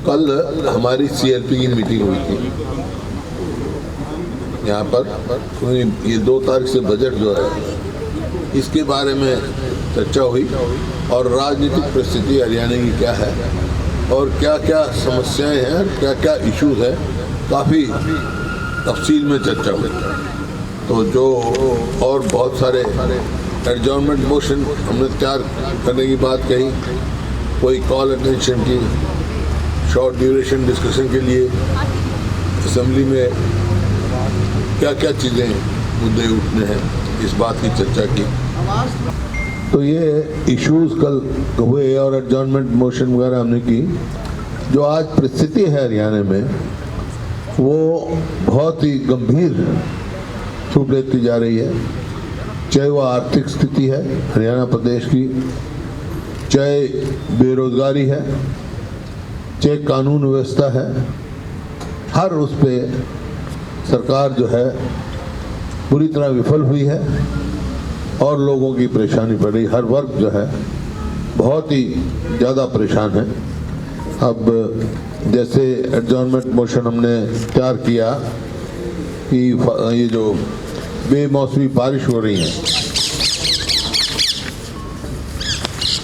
कल हमारी CLP की मीटिंग हुई थी यहाँ पर। ये 2 तारीख से बजट जो है इसके बारे में चर्चा हुई और राजनीतिक परिस्थिति हरियाणा की क्या है और क्या क्या समस्याएं हैं, क्या क्या इश्यूज है, काफ़ी तफसील में चर्चा हुई। तो जो और बहुत सारे एडजॉर्नमेंट मोशन हमने तैयार करने की बात कही, कोई कॉल अटेंशन की शॉर्ट ड्यूरेशन डिस्कशन के लिए असेंबली में क्या क्या चीज़ें मुद्दे उठने हैं, इस बात की चर्चा की। तो ये इश्यूज कल हुए और एडजॉर्नमेंट मोशन वगैरह हमने की। जो आज परिस्थिति है हरियाणा में वो बहुत ही गंभीर रूप लेती जा रही है, चाहे वो आर्थिक स्थिति है हरियाणा प्रदेश की, चाहे बेरोजगारी है, चाहे कानून व्यवस्था है। हर उस पे सरकार जो है पूरी तरह विफल हुई है और लोगों की परेशानी पड़ रही। हर वर्ग जो है बहुत ही ज़्यादा परेशान है। अब जैसे एडजॉर्नमेंट मोशन हमने तैयार किया कि ये जो बेमौसमी बारिश हो रही है,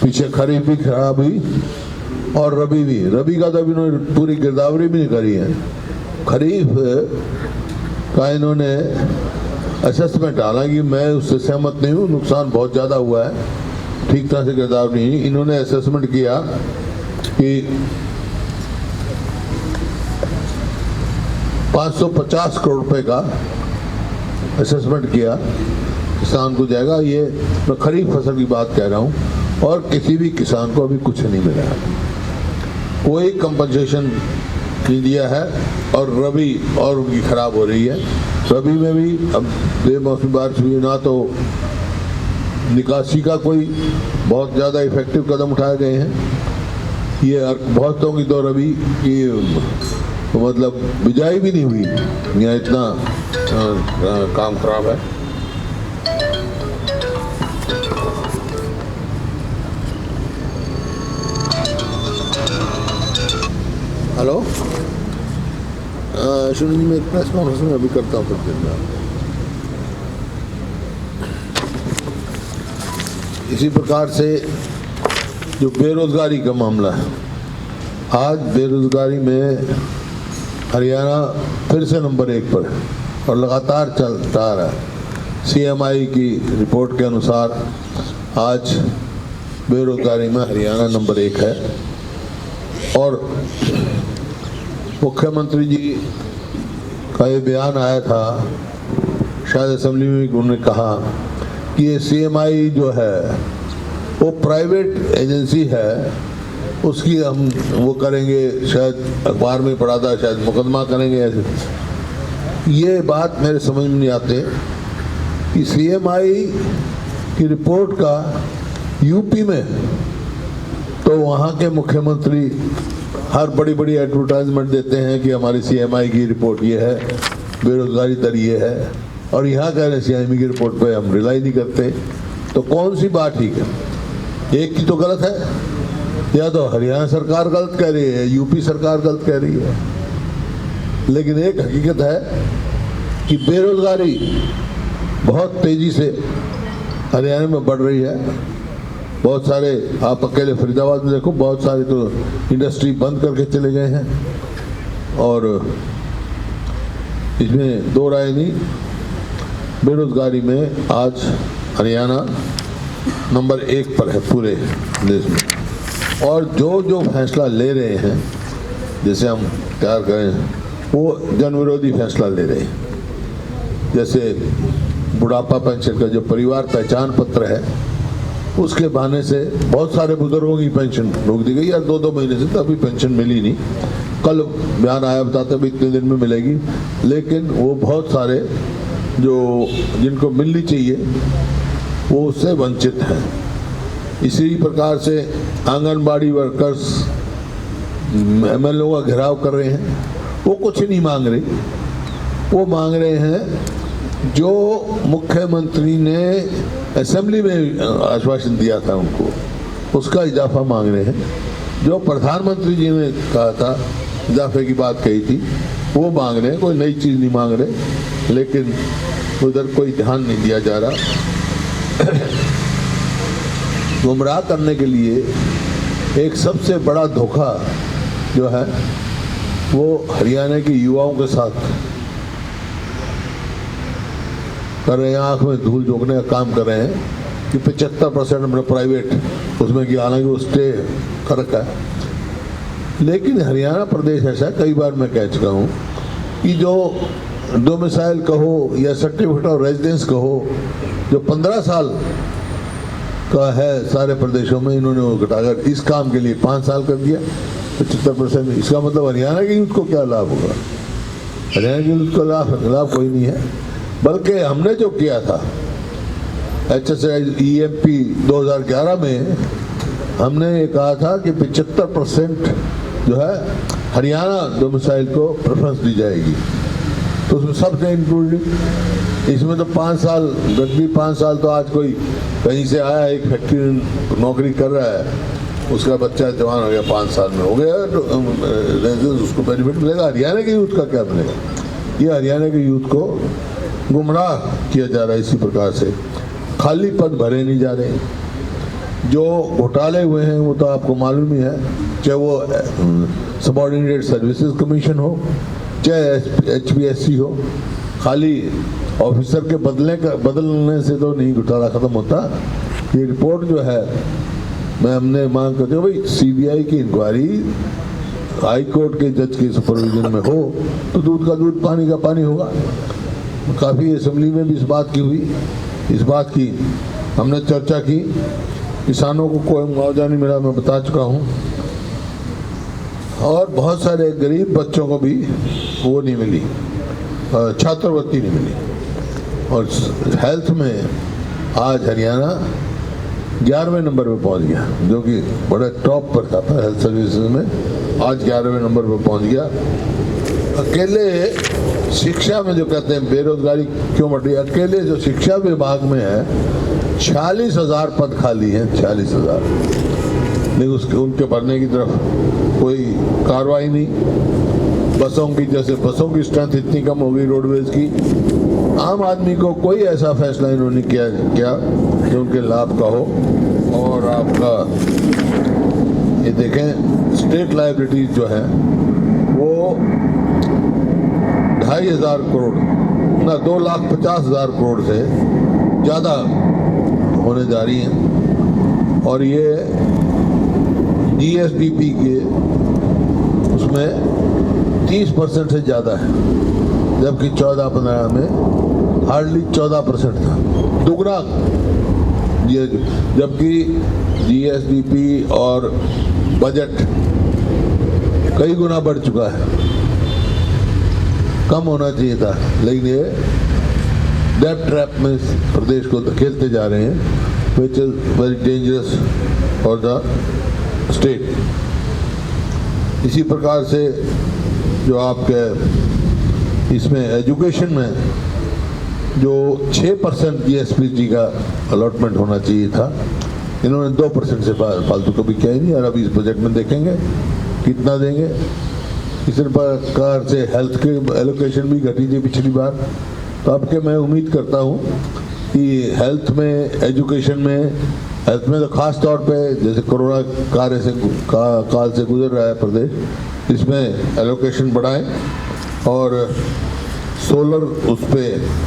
पीछे खरीफ भी खराब हुई और रबी का तो अभी इन्होंने पूरी गिरदावरी भी नहीं करी है। खरीफ का इन्होंने असेसमेंट, हालांकि मैं उससे सहमत नहीं हूँ, नुकसान बहुत ज़्यादा हुआ है, ठीक तरह से गिरदावरी नहीं। इन्होंने असेसमेंट किया कि 550 करोड़ रुपए का असेसमेंट किया किसान को जाएगा। ये मैं खरीफ फसल की बात कह रहा हूँ और किसी भी किसान को अभी कुछ नहीं मिला है, कोई कंपनसेशन नहीं दिया है। और रबी और उनकी खराब हो रही है। रबी में भी अब बेमौसमी बारिश हुई ना, तो निकासी का कोई बहुत ज़्यादा इफेक्टिव कदम उठाए गए हैं। ये बहुतों की तो रबी की मतलब बिजाई भी नहीं हुई, यहाँ इतना काम खराब है। हेलो सुनील जी, मैं एक प्रेस कॉन्फ्रेंस में अभी करता हूँ, फिर इसी प्रकार से जो बेरोजगारी का मामला है, आज बेरोजगारी में हरियाणा फिर से नंबर 1 पर है और लगातार चलता आ रहा है। CMI की रिपोर्ट के अनुसार आज बेरोजगारी में हरियाणा नंबर 1 है। और मुख्यमंत्री जी का ये बयान आया था, शायद असेंबली में उन्होंने कहा कि ये CMI जो है वो प्राइवेट एजेंसी है, उसकी हम वो करेंगे, शायद अखबार में पढ़ा था, शायद मुकदमा करेंगे। ऐसे ये बात मेरे समझ में नहीं आते कि CMI की रिपोर्ट का यूपी में तो वहाँ के मुख्यमंत्री हर बड़ी बड़ी एडवर्टाइजमेंट देते हैं कि हमारी CMI की रिपोर्ट ये है, बेरोजगारी दर ये है, और यहाँ कह रहे हैं CMI की रिपोर्ट पे हम रिलाई नहीं करते। तो कौन सी बात ठीक है? एक की तो गलत है, या तो हरियाणा सरकार गलत कह रही है, यूपी सरकार गलत कह रही है। लेकिन एक हकीकत है कि बेरोजगारी बहुत तेजी से हरियाणा में बढ़ रही है। बहुत सारे, आप अकेले फरीदाबाद में देखो, बहुत सारे तो इंडस्ट्री बंद करके चले गए हैं और इसमें दो राय नहीं। बेरोजगारी में आज हरियाणा नंबर 1 पर है पूरे देश में। और जो जो फैसला ले रहे हैं, जैसे हम तैयार करें, वो जन विरोधी फैसला ले रहे हैं। जैसे बुढ़ापा पेंशन का जो परिवार पहचान पत्र है, उसके बहाने से बहुत सारे बुजुर्गों की पेंशन रोक दी गई। यार 2-2 महीने से तभी पेंशन मिली नहीं। कल बयान आया, बताते भी इतने दिन में मिलेगी, लेकिन वो बहुत सारे जो जिनको मिलनी चाहिए वो उससे वंचित हैं। इसी प्रकार से आंगनबाड़ी वर्कर्स MLO का घेराव कर रहे हैं। वो कुछ नहीं मांग रही, वो मांग रहे हैं जो मुख्यमंत्री ने असेंबली में आश्वासन दिया था उनको, उसका इजाफा मांग रहे हैं। जो प्रधानमंत्री जी ने कहा था, इजाफे की बात कही थी, वो मांग रहे हैं, कोई नई चीज़ नहीं मांग रहे, लेकिन उधर कोई ध्यान नहीं दिया जा रहा। गुमराह करने के लिए एक सबसे बड़ा धोखा जो है वो हरियाणा के युवाओं के साथ कर रहे हैं, आँख में धूल झोंकने का काम कर रहे हैं कि 75% अपना प्राइवेट उसमें कि हालांकि वो स्टे कर रखा है। लेकिन हरियाणा प्रदेश ऐसा, कई बार मैं कह चुका हूँ कि जो डोमिसाइल कहो या सर्टिफिकेट ऑफ रेजिडेंस कहो, जो 15 साल का है सारे प्रदेशों में, इन्होंने वो घटाकर इस काम के लिए 5 साल कर दिया 75%। इसका मतलब हरियाणा के यूथ को क्या लाभ होगा? हरियाणा के यूथ को लाभ कोई नहीं है। बल्कि हमने जो किया था HSIEMP 2011 में, हमने ये कहा था कि 75% जो है हरियाणा डोमिसाइल को प्रेफरेंस दी जाएगी, तो उसमें सब थे इंक्लूडेड। इसमें तो 5 साल गद्दी 5 साल तो आज कोई कहीं से आया, एक फैक्ट्री में नौकरी कर रहा है, उसका बच्चा जवान हो गया, 5 साल में हो गया तो उसको बेनिफिट मिलेगा। हरियाणा के यूथ का क्या मिलेगा? ये हरियाणा के यूथ को गुमराह किया जा रहा है। इसी प्रकार से खाली पद भरे नहीं जा रहे, जो घोटाले हुए हैं वो तो आपको मालूम ही है, चाहे वो सबऑर्डिनेटेड सर्विसेज कमीशन हो, चाहे HPSC हो। खाली ऑफिसर के बदलने से तो नहीं घोटाला खत्म होता। ये रिपोर्ट जो है, मैं हमने मांग करते हो भाई CBI की इंक्वायरी हाई कोर्ट के जज के सुपरविजन में हो तो दूध का दूध पानी का पानी होगा। काफ़ी असेंबली में भी इस बात की हुई, इस बात की हमने चर्चा की। किसानों को कोई मुआवजा नहीं मिला, मैं बता चुका हूँ, और बहुत सारे गरीब बच्चों को भी वो नहीं मिली, छात्रवृत्ति नहीं मिली। और हेल्थ में आज हरियाणा 11वें नंबर पे पहुंच गया, जो कि बड़े टॉप पर था हेल्थ सर्विसेज में, आज 11वें नंबर पे पहुंच गया। अकेले शिक्षा में जो कहते हैं बेरोजगारी क्यों बढ़ रही है, अकेले जो शिक्षा विभाग में है 46,000 पद खाली हैं, 46,000, लेकिन उसके उनके भरने की तरफ कोई कार्रवाई नहीं। बसों की, जैसे बसों की स्ट्रेंथ इतनी कम हो गई रोडवेज की, आम आदमी को कोई ऐसा फैसला इन्होंने किया जो उनके लाभ का हो। और आपका ये देखें, स्टेट लायबिलिटीज जो है वो 2,500 करोड़ ना 2,50,000 करोड़ से ज़्यादा होने जा रही हैं। और ये GSDP के उसमें 30% से ज़्यादा है, जबकि 14-15 में हार्डली 14% था, दुगना। जबकि GSDP और बजट कई गुना बढ़ चुका है, कम होना चाहिए था, लेकिन ये डेब्ट ट्रैप में प्रदेश को धकेलते जा रहे हैं, which is very dangerous for the state. इसी प्रकार से जो आपके इसमें एजुकेशन में जो 6% GSPG का अलॉटमेंट होना चाहिए था, इन्होंने 2% से फालतू कभी किया ही नहीं। और अभी इस बजट में देखेंगे कितना देंगे। इसी प्रकार से हेल्थ के एलोकेशन भी घटी थी पिछली बार, तो अब के मैं उम्मीद करता हूँ कि हेल्थ में, एजुकेशन में, हेल्थ में तो खास तौर पे जैसे कोरोना काल से गुजर रहा है प्रदेश, इसमें एलोकेशन बढ़ाएं और सोलर उस पे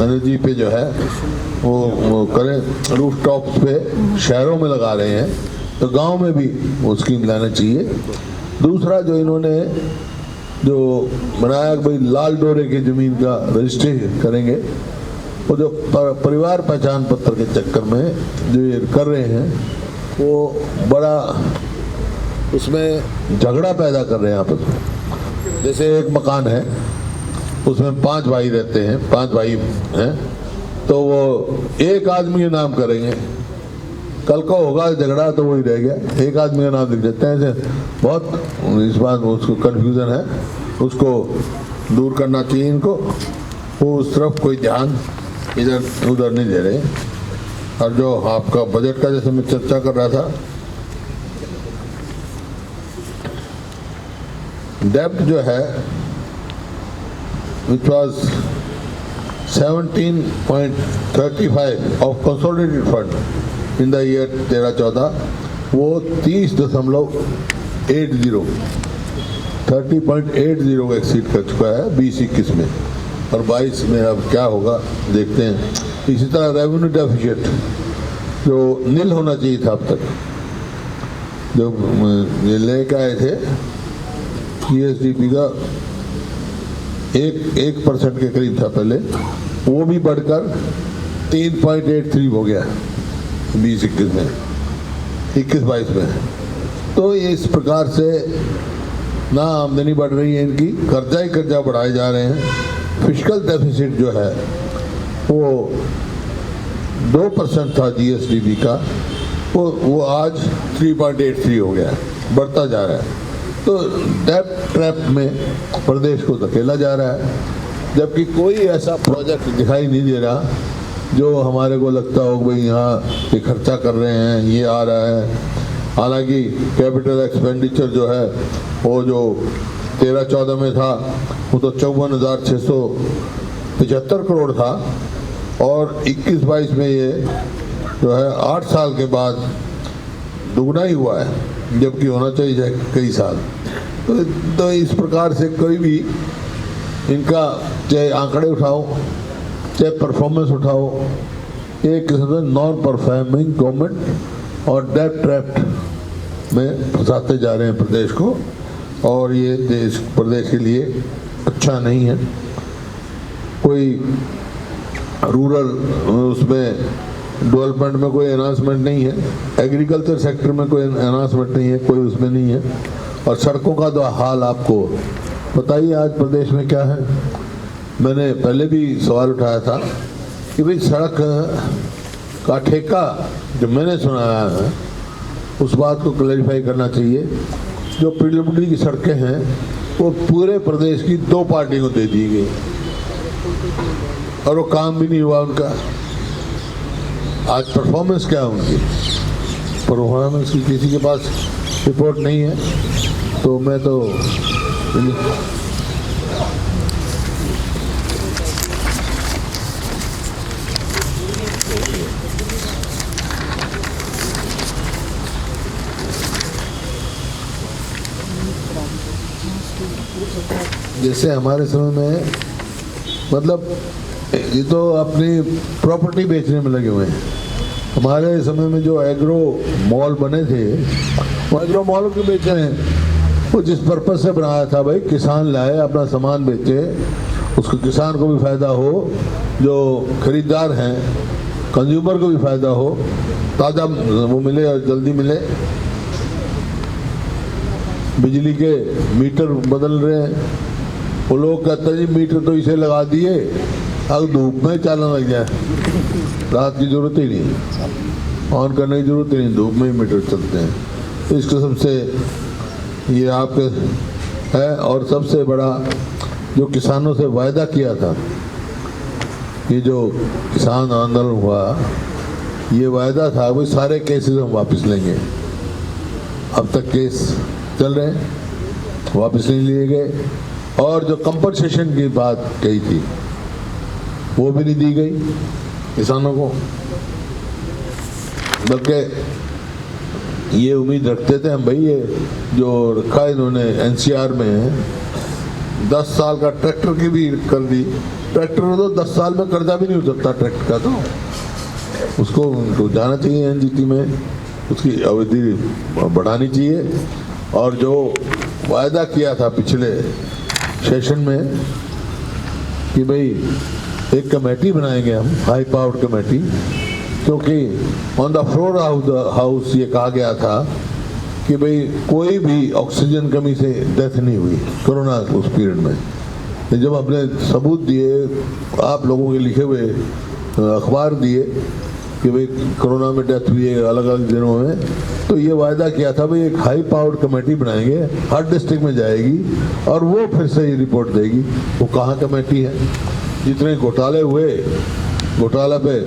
एनर्जी पे जो है वो करें। रूफ टॉप्स पे शहरों में लगा रहे हैं, तो गांव में भी वो स्कीम लाना चाहिए। दूसरा जो इन्होंने जो बनाया भाई लाल डोरे की ज़मीन का रजिस्ट्रेशन करेंगे, वो जो परिवार पहचान पत्र के चक्कर में जो ये कर रहे हैं वो बड़ा उसमें झगड़ा पैदा कर रहे हैं आपस में। जैसे एक मकान है उसमें 5 भाई रहते हैं, 5 भाई हैं, तो वो एक आदमी के नाम करेंगे, कल को होगा झगड़ा तो वही रह गया, एक आदमी का नाम लिख देते हैं। ऐसे बहुत इस बात उसको कन्फ्यूज़न है, उसको दूर करना चाहिए इनको। वो उस तरफ कोई ध्यान इधर उधर नहीं दे रहे। और जो आपका बजट का जैसे मैं चर्चा कर रहा था, डेब्ट जो है which was 17.35 of consolidated fund in the year 13-14, वो 30.80 को एक्सीड कर चुका है 20-21 में, और 22 में अब क्या होगा देखते हैं। इसी तरह रेवेन्यू डेफिसिट जो नील होना चाहिए था अब तक, जो लेके आए थे जीएसडीपी का 1% के करीब था पहले, वो भी बढ़कर 3.83 हो गया 20-21 में, 21-22 में। तो इस प्रकार से ना आमदनी बढ़ रही है इनकी, कर्जा ही कर्जा बढ़ाए जा रहे हैं। फिस्कल डेफिसिट जो है वो 2% था जीएसडीपी का, वो आज 3.83 हो गया, बढ़ता जा रहा है। तो डेब्ट ट्रैप में प्रदेश को धकेला जा रहा है, जबकि कोई ऐसा प्रोजेक्ट दिखाई नहीं दे रहा जो हमारे को लगता हो भाई यहाँ ये खर्चा कर रहे हैं, ये आ रहा है। हालांकि कैपिटल एक्सपेंडिचर जो है वो जो 13-14 में था वो तो 54,675 करोड़ था, और 21-22 में ये जो है 8 साल के बाद दुगना ही हुआ है, जबकि होना चाहिए कई साल। तो इस प्रकार से कोई भी इनका चाहे आंकड़े उठाओ चाहे परफॉर्मेंस उठाओ, एक किस्म से नॉन परफॉर्मिंग गवर्नमेंट और डेब्ट ट्रैप में फंसाते जा रहे हैं प्रदेश को, और ये प्रदेश के लिए अच्छा नहीं है। कोई रूरल उसमें डेवलपमेंट में कोई अनाउंसमेंट नहीं है, एग्रीकल्चर सेक्टर में कोई अनाउंसमेंट नहीं है, कोई उसमें नहीं है। और सड़कों का तो हाल आपको पता ही आज प्रदेश में क्या है। मैंने पहले भी सवाल उठाया था कि भाई सड़क का ठेका जो मैंने सुनाया है उस बात को क्लैरिफाई करना चाहिए। जो पीडब्ल्यूडी की सड़कें हैं वो पूरे प्रदेश की 2 पार्टियों को दे दी गई, और वो काम भी नहीं हुआ उनका। आज परफॉर्मेंस क्या है उनकी? परफॉर्मेंस की किसी के पास रिपोर्ट नहीं है। तो मैं तो जैसे हमारे समय में, मतलब ये तो अपनी प्रॉपर्टी बेचने में लगे हुए हैं। हमारे समय में जो एग्रो मॉल बने थे वो एग्रो मॉल के बेचे हैं, वो जिस पर्पज से बनाया था भाई किसान लाए अपना सामान बेचे, उसको किसान को भी फायदा हो, जो खरीदार हैं कंज्यूमर को भी फायदा हो, ताज़ा वो मिले और जल्दी मिले। बिजली के मीटर बदल रहे हैं, वो लोग कहते हैं जी मीटर तो इसे लगा दिए अब धूप में चलने लग जाए, रात की ज़रूरत ही नहीं, ऑन करने की ज़रूरत ही नहीं, धूप में ही मीटर चलते हैं। इस किस्म से ये आपके है। और सबसे बड़ा जो किसानों से वायदा किया था, ये जो किसान आंदोलन हुआ, ये वायदा था वो सारे केसेस हम वापस लेंगे। अब तक केस चल रहे हैं, वापस नहीं लिए गए। और जो कंपनसेशन की बात कही थी वो भी नहीं दी गई किसानों को, बल्कि ये उम्मीद रखते थे हम भाई ये जो रखा है इन्होंने एनसीआर में 10 साल का ट्रैक्टर की भी कर दी। ट्रैक्टर तो 10 साल में कर्जा भी नहीं उतरता ट्रैक्टर का, तो उसको तो जाना चाहिए एनजीटी में, उसकी अवधि बढ़ानी चाहिए। और जो वायदा किया था पिछले सेशन में कि भाई एक कमेटी बनाएंगे हम, हाई पावर्ड कमेटी, क्योंकि on the floor of the house ये कहा गया था कि भाई कोई भी ऑक्सीजन कमी से डेथ नहीं हुई कोरोना उस पीरियड में। जब हमने सबूत दिए, आप लोगों के लिखे हुए अखबार दिए कि भाई कोरोना में डेथ हुई है अलग अलग दिनों में, तो ये वायदा किया था भाई एक हाई पावर्ड कमेटी बनाएंगे, हर डिस्ट्रिक्ट में जाएगी और वो फिर से ये रिपोर्ट देगी। वो कहाँ कमेटी है? जितने घोटाले हुए, घोटाला पे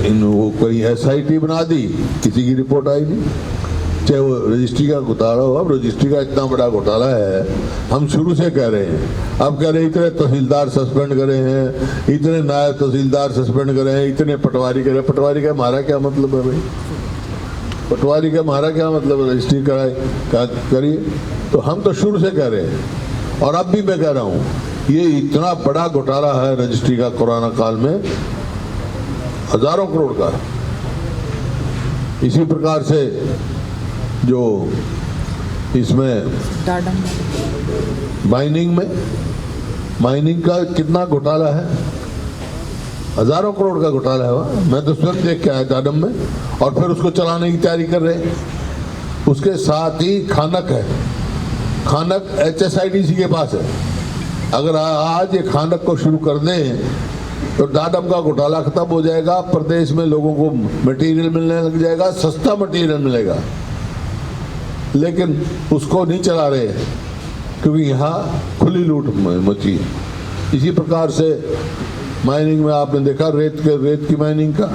इन वो कोई SIT बना दी, किसी की रिपोर्ट आई नहीं। चाहे वो रजिस्ट्री का घोटाला हो। अब रजिस्ट्री का इतना बड़ा घोटाला है, हम शुरू से कह रहे हैं। अब कह रहे हैं इतने तहसीलदार सस्पेंड करे हैं, इतने नायब तहसीलदार सस्पेंड करे हैं, इतने पटवारी करे। पटवारी का हमारा क्या मतलब है भाई? पटवारी का हमारा क्या मतलब है? रजिस्ट्री कराए करिए। तो हम तो शुरू से कह रहे हैं, और अब भी मैं कह रहा हूँ, ये इतना बड़ा घोटाला है रजिस्ट्री का कोरोना काल में, हजारों करोड़ का। इसी प्रकार से जो इसमें माइनिंग का कितना घोटाला है, हजारों करोड़ का घोटाला है वहाँ। मैं तो स्वयं देख के आया डाडम में, और फिर उसको चलाने की तैयारी कर रहे हैं। उसके साथ ही खानक है, खानक HSIDC के पास है। अगर आज ये खानक को शुरू कर दें तो डाडम का घोटाला खत्म हो जाएगा। प्रदेश में लोगों को मटेरियल मिलने लग जाएगा, सस्ता मटेरियल मिलेगा। लेकिन उसको नहीं चला रहे क्योंकि यहाँ खुली लूट मची। इसी प्रकार से माइनिंग में आपने देखा, रेत की माइनिंग का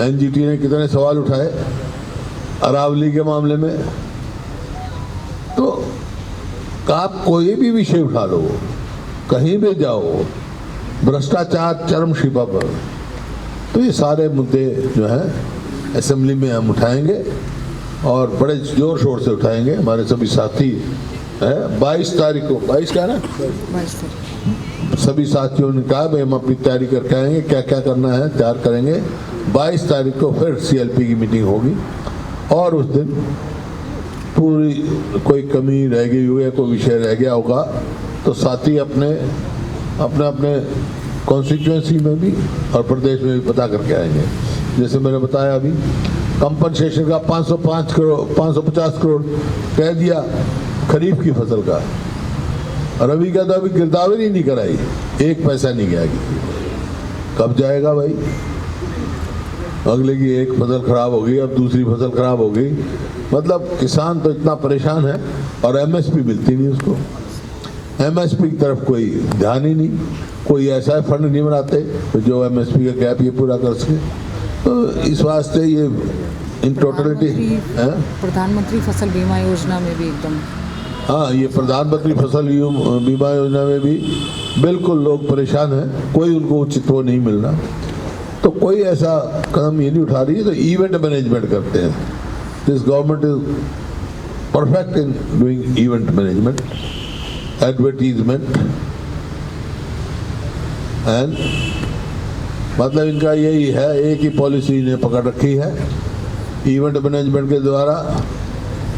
NGT ने कितने सवाल उठाए अरावली के मामले में। तो आप कोई भी विषय उठा लो, कहीं भी जाओ, भ्रष्टाचार चरम सीमा पर। तो ये सारे मुद्दे जो हैं असेंबली में हम उठाएंगे, और बड़े जोर शोर से उठाएंगे। हमारे सभी साथी है 22 तारीख को, 22 का ना, 22 सभी साथियों ने कहा भाई हम अपनी तैयारी करके आएंगे, क्या क्या करना है तैयार करेंगे। 22 तारीख को फिर CLP की मीटिंग होगी, और उस दिन पूरी कोई कमी रह गई हो या कोई विषय रह गया होगा तो साथी अपने कॉन्स्टिट्यूएंसी में भी और प्रदेश में भी पता करके आएंगे। जैसे मैंने बताया अभी, कंपनसेशन का 550 करोड़ कह दिया खरीफ की फसल का, और अभी का तो अभी गिरदावरी नहीं कराई, 1 पैसा नहीं गया। कब जाएगा भाई? अगले की एक फसल खराब हो गई, अब दूसरी फसल खराब हो गई। मतलब किसान तो इतना परेशान है, और MSP मिलती नहीं उसको। MSP की तरफ कोई ध्यान ही नहीं, कोई ऐसा फंड नहीं बनाते जो MSP का गैप ये पूरा कर सके। तो इस वास्ते ये इन टोटलिटी है। प्रधानमंत्री फसल बीमा योजना में भी एकदम, हाँ, ये प्रधानमंत्री फसल बीमा योजना में भी बिल्कुल लोग परेशान हैं, कोई उनको उचित वो नहीं मिलना। तो कोई ऐसा कदम ये नहीं उठा रही है। तो इवेंट मैनेजमेंट करते हैं। This government is perfect in doing event management, advertisement, and मतलब इनका यही है, एक ही पॉलिसी ने पकड़ रखी है इवेंट मैनेजमेंट के द्वारा।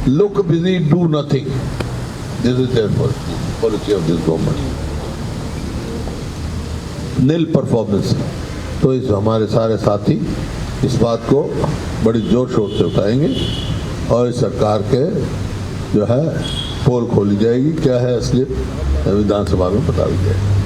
Look busy, do nothing, this is their policy of this government. Nil performance. तो इस हमारे सारे साथी इस बात को बड़ी जोर शोर से उठाएंगे, और इस सरकार के जो है पोल खोली जाएगी, क्या है असलियत विधानसभा में बता दी जाएगी।